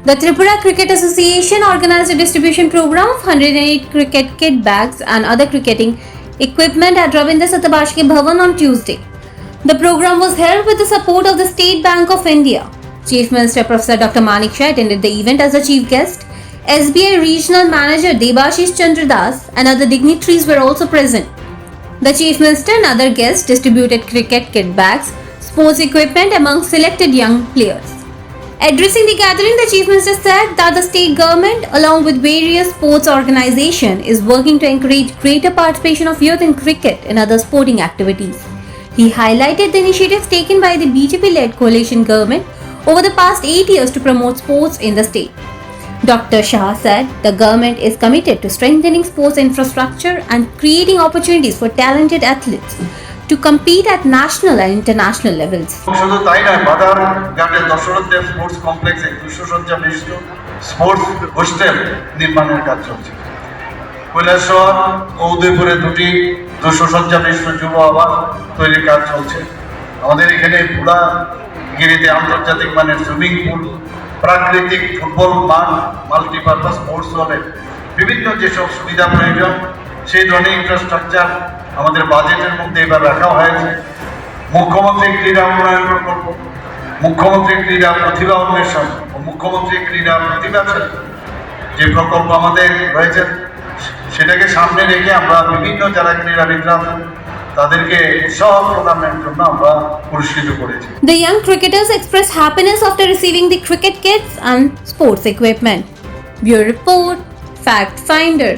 The Tripura Cricket Association organized a distribution program of 108 cricket kit bags and other cricketing equipment at Ravindra Satyabashki Bhavan on Tuesday. The program was held with the support of the State Bank of India. Chief Minister Professor Dr. Manik Shah attended the event as a chief guest. SBI Regional Manager Debashish Chandra Das and other dignitaries were also present. The Chief Minister and other guests distributed cricket kit bags, sports equipment among selected young players. Addressing the gathering, the Chief Minister said that the state government, along with various sports organizations, is working to encourage greater participation of youth in cricket and other sporting activities. He highlighted the initiatives taken by the BJP-led coalition government over the past 8 years to promote sports in the state. Dr. Shah said the government is committed to strengthening sports infrastructure and creating opportunities for talented athletes to compete at national and international levels. শুধু তাই নয়, বাজার ঘাটের Dasharathdeb sports কমপ্লেক্সে 200 শয্যা বিশিষ্ট sports hostel নির্মাণের কাজ চলছে। কৈলাসহর ও উদয়পুরে দুটি 200 শয্যা বিশিষ্ট যুব আবাস তৈরির কাজ চলছে। আমাদের এখানে পুরাগিরিতে আন্তর্জাতিক মানের সুইমিং পুল, প্রাকৃতিক ফুটবল মাঠ, মাল্টিপারপাস স্পোর্টস হলে বিভিন্ন যেসব সুবিধা প্রয়োজন সেই ধরনের ইনফ্রাস্ট্রাকচার আমাদের বাজেটের মধ্যে এবার রাখা হয়েছে। মুখ্যমন্ত্রী ক্রীড়া উন্নয়ন প্রকল্প, মুখ্যমন্ত্রী ক্রীড়া প্রতিভা অন্বেষণ ও মুখ্যমন্ত্রী ক্রীড়া প্রতিভা যে প্রকল্প আমাদের রয়েছে সেটাকে সামনে রেখে আমরা বিভিন্ন যারা ক্রীড়াবিদরা তাদেরকে উৎসাহ প্রদানের জন্য আমরা পুরস্কৃত করেছি। The young cricketers expressed happiness after receiving the cricket kits and sports equipment. Bureau Report, Fact Finder.